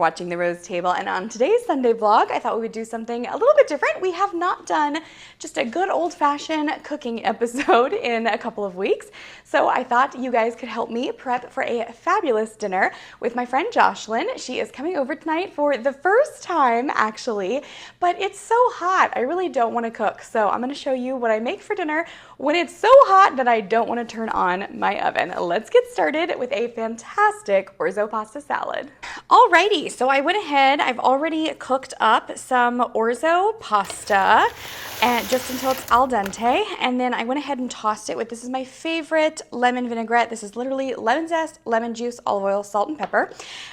watching The Rose Table, and on today's Sunday vlog, I thought we would do something a little bit different. We have not done just a good old-fashioned cooking episode in a couple of weeks, so I thought you guys could help me prep for a fabulous dinner with my friend Jocelyn. She is coming over tonight for the first time, actually, but it's so hot. I really don't want to cook, so I'm going to show you what I make for dinner when it's so hot that I don't want to turn on my oven. Let's get started with a fantastic orzo pasta salad. Alrighty, so I went ahead, I've already cooked up some orzo pasta and just until it's al dente, and then I went ahead and tossed it with, this is my favorite lemon vinaigrette. This is literally lemon zest, lemon juice, olive oil, salt, and pepper.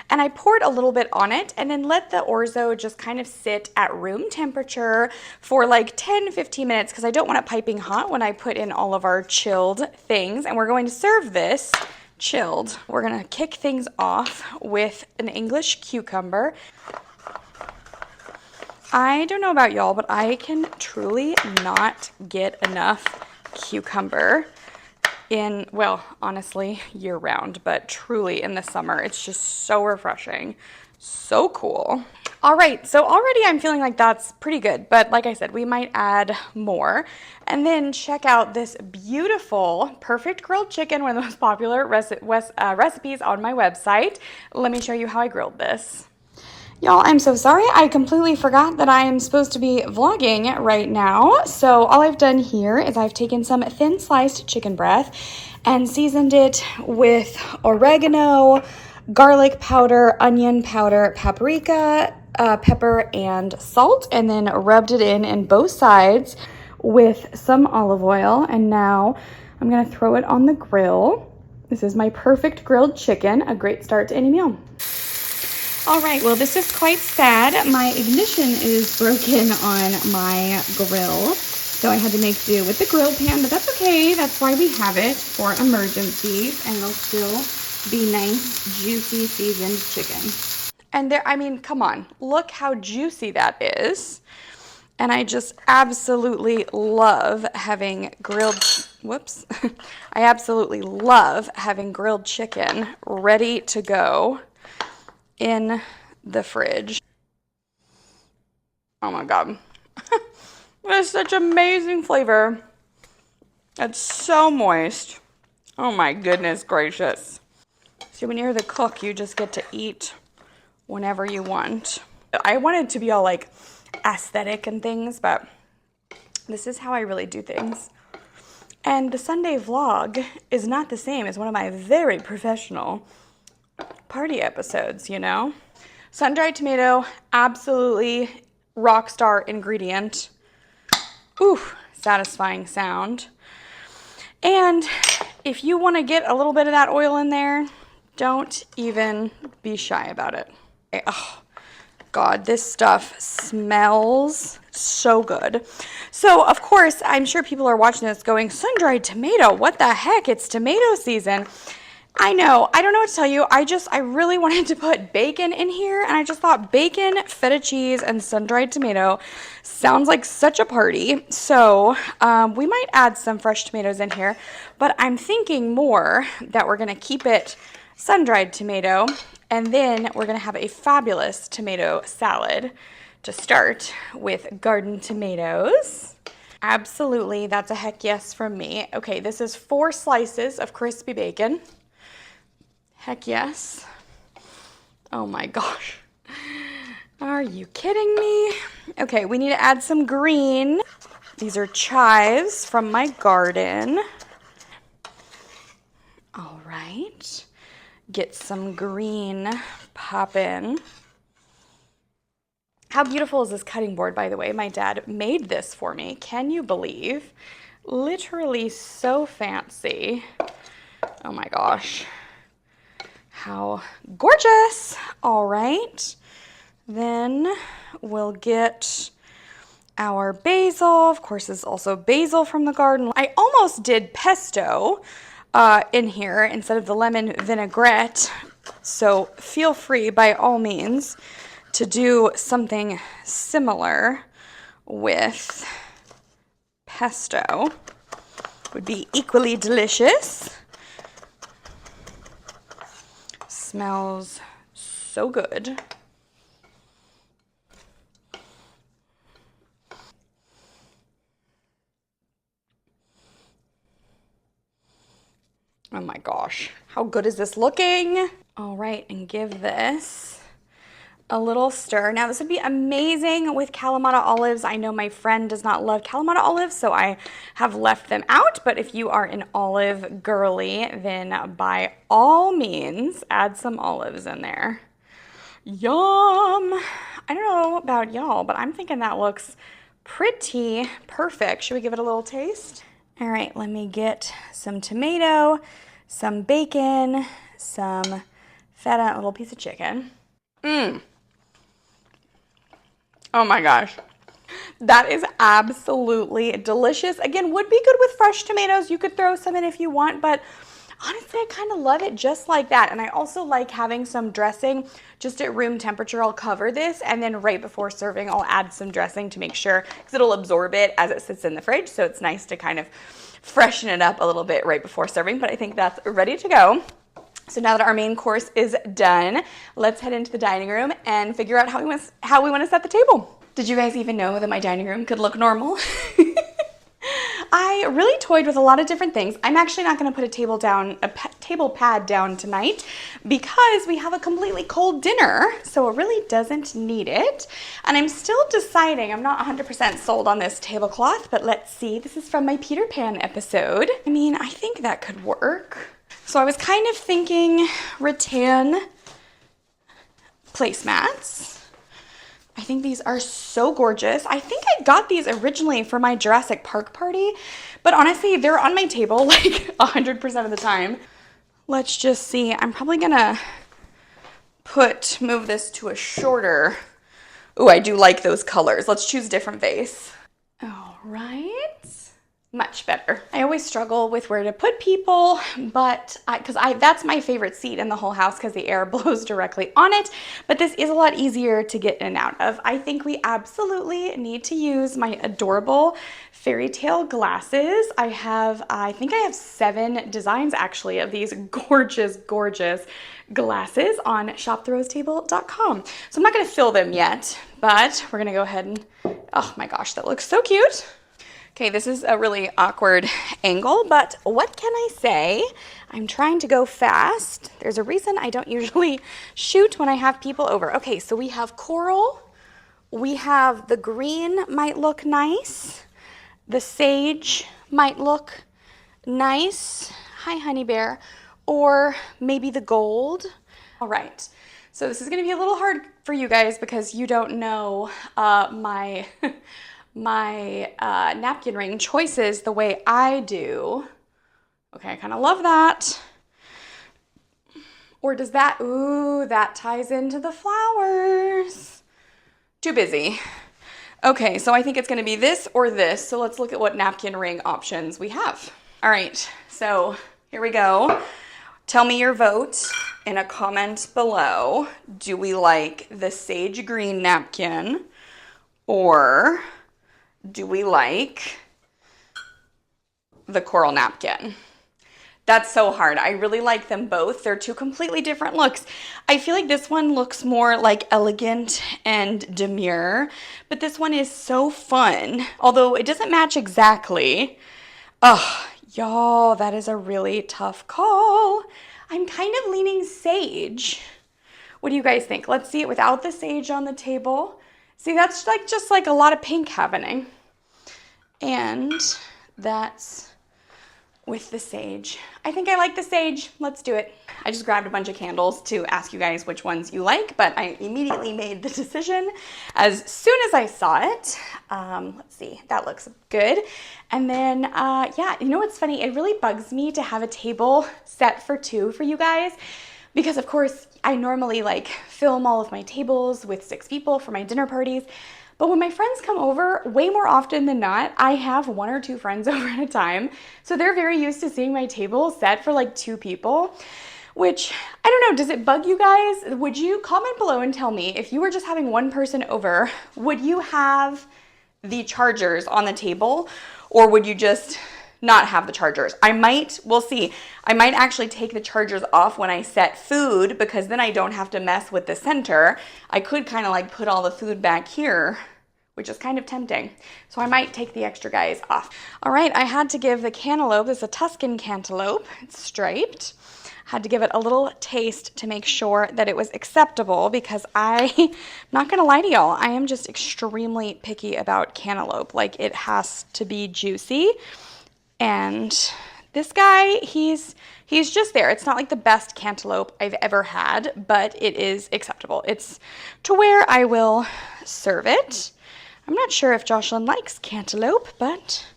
And I poured a little bit on it and then let the orzo just kind of sit at room temperature for like 10-15 minutes because I don't want it piping hot when I put in all of our chilled things. And we're going to serve this chilled. We're gonna kick things off with an English cucumber. I don't know about y'all, but I can truly not get enough cucumber in, well, honestly, year round, but truly in the summer. It's just so refreshing, so cool. All right, so already I'm feeling like that's pretty good, but like I said, we might add more. And then check out this beautiful, perfect grilled chicken, one of the most popular recipes on my website. Let me show you how I grilled this. Y'all, I'm so sorry. I completely forgot that I am supposed to be vlogging right now. So all I've done here is I've taken some thin sliced chicken breast and seasoned it with oregano, garlic powder, onion powder, paprika, pepper, and salt, and then rubbed it in both sides with some olive oil. And now I'm gonna throw it on the grill. This is my perfect grilled chicken, a great start to any meal. All right, well, this is quite sad. My ignition is broken on my grill, so I had to make do with the grill pan, but that's okay. That's why we have it, for emergencies, and it'll still be nice, juicy, seasoned chicken. And there, I mean, come on, look how juicy that is. And I just absolutely love having grilled, whoops. I absolutely love having grilled chicken ready to go in the fridge. Oh my God. It's such amazing flavor. It's so moist. Oh my goodness gracious. See, when you're the cook, you just get to eat whenever you want. I wanted to be all like aesthetic and things, but this is how I really do things. And the Sunday vlog is not the same as one of my very professional party episodes, you know? Sun-dried tomato, absolutely rock star ingredient. Ooh, satisfying sound. And if you want to get a little bit of that oil in there, don't even be shy about it. Oh, God, this stuff smells so good. So, of course, I'm sure people are watching this going, sun-dried tomato, what the heck? It's tomato season. I know, I don't know what to tell you. I really wanted to put bacon in here, and I just thought bacon, feta cheese, and sun-dried tomato sounds like such a party. So we might add some fresh tomatoes in here, but I'm thinking more that we're gonna keep it sun-dried tomato, and then we're gonna have a fabulous tomato salad to start with garden tomatoes. Absolutely, that's a heck yes from me. Okay, this is 4 slices of crispy bacon. Heck yes. Oh my gosh. Are you kidding me? Okay, we need to add some green. These are chives from my garden. All right. Get some green poppin'. How beautiful is this cutting board, by the way? My dad made this for me. Can you believe? Literally so fancy. Oh my gosh. How gorgeous. All right. Then we'll get our basil. Of course, this is also basil from the garden. I almost did pesto in here instead of the lemon vinaigrette. So feel free, by all means, to do something similar with pesto. Would be equally delicious. Smells so good. Oh my gosh, how good is this looking? All right, and give this a little stir. Now this would be amazing with Kalamata olives. I know my friend does not love Kalamata olives, so I have left them out, but if you are an olive girly, then by all means, add some olives in there. Yum! I don't know about y'all, but I'm thinking that looks pretty perfect. Should we give it a little taste? All right, let me get some tomato, some bacon, some feta, a little piece of chicken. Oh my gosh. That is absolutely delicious. Again, would be good with fresh tomatoes. You could throw some in if you want, but honestly, I kind of love it just like that. And I also like having some dressing just at room temperature. I'll cover this, and then right before serving, I'll add some dressing to make sure, because it'll absorb it as it sits in the fridge. So it's nice to kind of freshen it up a little bit right before serving, but I think that's ready to go. So now that our main course is done, let's head into the dining room and figure out how we want to set the table. Did you guys even know that my dining room could look normal? I really toyed with a lot of different things. I'm actually not going to put a table pad down tonight because we have a completely cold dinner, so it really doesn't need it. And I'm still deciding. I'm not 100% sold on this tablecloth, but let's see. This is from my Peter Pan episode. I mean, I think that could work. So I was kind of thinking rattan placemats. I think these are so gorgeous. I think I got these originally for my Jurassic Park party, but honestly, they're on my table like 100% of the time. Let's just see. I'm probably gonna move this to a shorter. Ooh, I do like those colors. Let's choose a different vase. All right. Much better. I always struggle with where to put people, but that's my favorite seat in the whole house because the air blows directly on it, but this is a lot easier to get in and out of. I think we absolutely need to use my adorable fairy tale glasses. I think I have 7 designs actually of these gorgeous, gorgeous glasses on shoptherostable.com. So I'm not gonna fill them yet, but we're gonna go ahead and, oh my gosh, that looks so cute. Okay, this is a really awkward angle, but what can I say? I'm trying to go fast. There's a reason I don't usually shoot when I have people over. Okay, so we have coral. We have the green might look nice. The sage might look nice. Hi, honey bear. Or maybe the gold. All right, so this is gonna be a little hard for you guys because you don't know my napkin ring choices the way I do. Okay, I kind of love that. Or does that, ooh, that ties into the flowers. Too busy. Okay, so I think it's gonna be this or this. So let's look at what napkin ring options we have. All right, so here we go. Tell me your vote in a comment below. Do we like the sage green napkin, or do we like the coral napkin? That's so hard. I really like them both. They're two completely different looks. I feel like this one looks more like elegant and demure, but this one is so fun, although it doesn't match exactly. Oh, y'all, that is a really tough call. I'm kind of leaning sage. What do you guys think? Let's see it without the sage on the table. See, that's like just like a lot of pink happening. And that's with the sage. I think I like the sage. Let's do it. I just grabbed a bunch of candles to ask you guys which ones you like, but I immediately made the decision as soon as I saw it. Let's see, that looks good. And then, yeah, you know what's funny? It really bugs me to have a table set for 2 for you guys, because of course I normally like film all of my tables with 6 people for my dinner parties. But when my friends come over, way more often than not, I have 1 or 2 friends over at a time. So they're very used to seeing my table set for like 2 people, which I don't know, does it bug you guys? Would you comment below and tell me, if you were just having 1 person over, would you have the chargers on the table, or would you just not have the chargers? We'll see. I might actually take the chargers off when I set food, because then I don't have to mess with the center. I could kind of like put all the food back here which is kind of tempting. So I might take the extra guys off. All right, I had to give the cantaloupe, this is a Tuscan cantaloupe, it's striped. Had to give it a little taste to make sure that it was acceptable because I'm not gonna lie to y'all, I am just extremely picky about cantaloupe. Like, it has to be juicy. And this guy, he's just there. It's not like the best cantaloupe I've ever had, but it is acceptable. It's to where I will serve it. I'm not sure if Jocelyn likes cantaloupe, but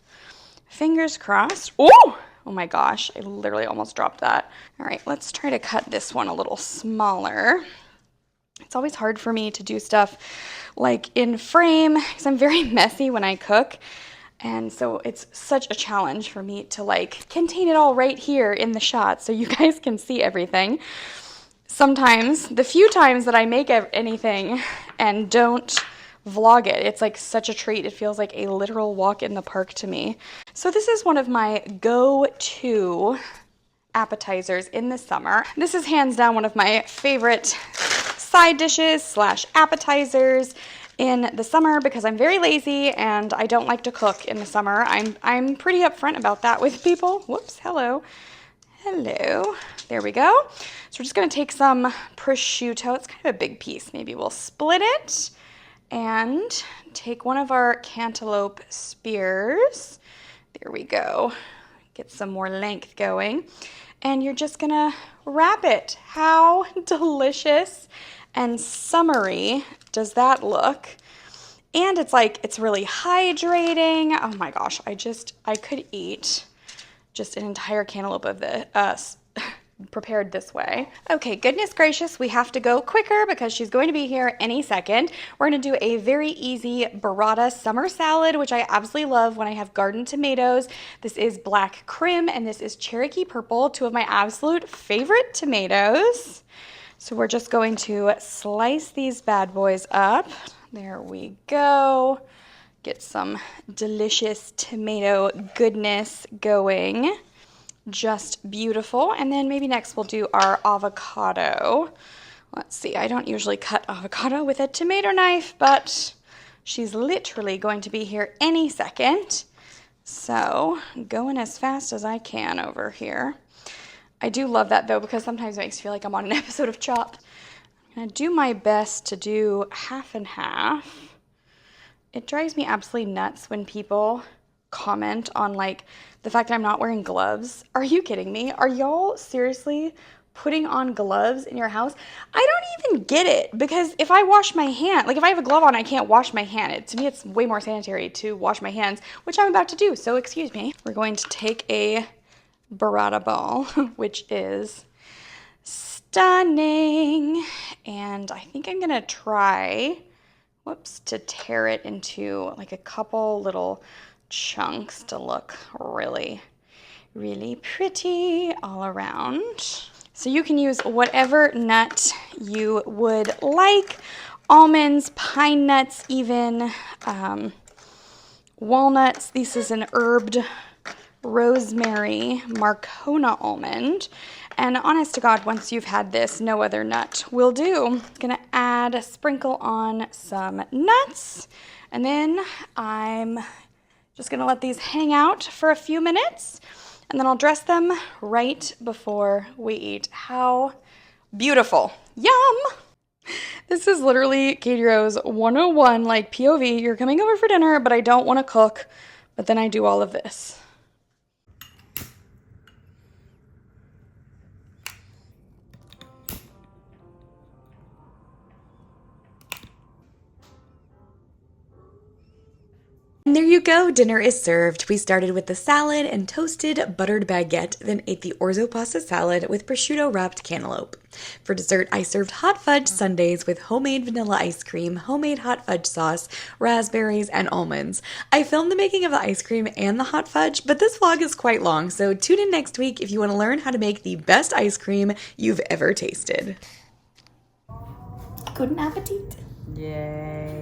fingers crossed. Oh! Oh my gosh, I literally almost dropped that. All right, let's try to cut this one a little smaller. It's always hard for me to do stuff like in frame because I'm very messy when I cook. And so it's such a challenge for me to like contain it all right here in the shot so you guys can see everything. Sometimes, the few times that I make anything and don't vlog it, it's like such a treat. It feels like a literal walk in the park to me. So this is one of my go-to appetizers in the summer. This is hands down one of my favorite side dishes slash appetizers in the summer because I'm very lazy and I don't like to cook in the summer. I'm pretty upfront about that with people. Whoops, hello. Hello. There we go. So we're just gonna take some prosciutto. It's kind of a big piece. Maybe we'll split it and take one of our cantaloupe spears. There we go. Get some more length going. And you're just gonna wrap it. How delicious and summery does that look? And it's like, it's really hydrating. Oh my gosh, I could eat just an entire cantaloupe of the prepared this way. Okay, goodness gracious, we have to go quicker because she's going to be here any second. We're gonna do a very easy burrata summer salad, which I absolutely love when I have garden tomatoes. This is black crim and this is Cherokee purple, two of my absolute favorite tomatoes. So we're just going to slice these bad boys up. There we go. Get some delicious tomato goodness going. Just beautiful. And then maybe next we'll do our avocado. Let's see, I don't usually cut avocado with a tomato knife, but she's literally going to be here any second. So going as fast as I can over here. I do love that though because sometimes it makes me feel like I'm on an episode of Chopped. I'm gonna do my best to do half and half. It drives me absolutely nuts when people comment on like the fact that I'm not wearing gloves. Are you kidding me? Are y'all seriously putting on gloves in your house? I don't even get it because if I wash my hand, like if I have a glove on, I can't wash my hand. To me, it's way more sanitary to wash my hands, which I'm about to do, so excuse me. We're going to take a burrata ball, which is stunning. And I think I'm gonna try, whoops, to tear it into like a couple little chunks to look really, really pretty all around. So you can use whatever nut you would like, almonds, pine nuts even, walnuts. This is an herbed rosemary Marcona almond. And honest to God, once you've had this, no other nut will do. Gonna add a sprinkle on some nuts. And then I'm just gonna let these hang out for a few minutes and then I'll dress them right before we eat. How beautiful. Yum! This is literally Katie Rose 101, like POV, you're coming over for dinner, but I don't wanna cook, but then I do all of this. And there you go, dinner is served. We started with the salad and toasted buttered baguette, then ate the orzo pasta salad with prosciutto-wrapped cantaloupe. For dessert, I served hot fudge sundaes with homemade vanilla ice cream, homemade hot fudge sauce, raspberries, and almonds. I filmed the making of the ice cream and the hot fudge, but this vlog is quite long, so tune in next week if you want to learn how to make the best ice cream you've ever tasted. Guten Appetit! Yay.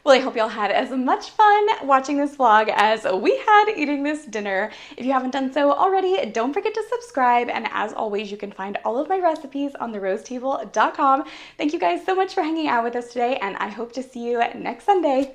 Well, I hope y'all had as much fun watching this vlog as we had eating this dinner. If you haven't done so already, don't forget to subscribe. And as always, you can find all of my recipes on therosatable.com. Thank you guys so much for hanging out with us today, and I hope to see you next Sunday.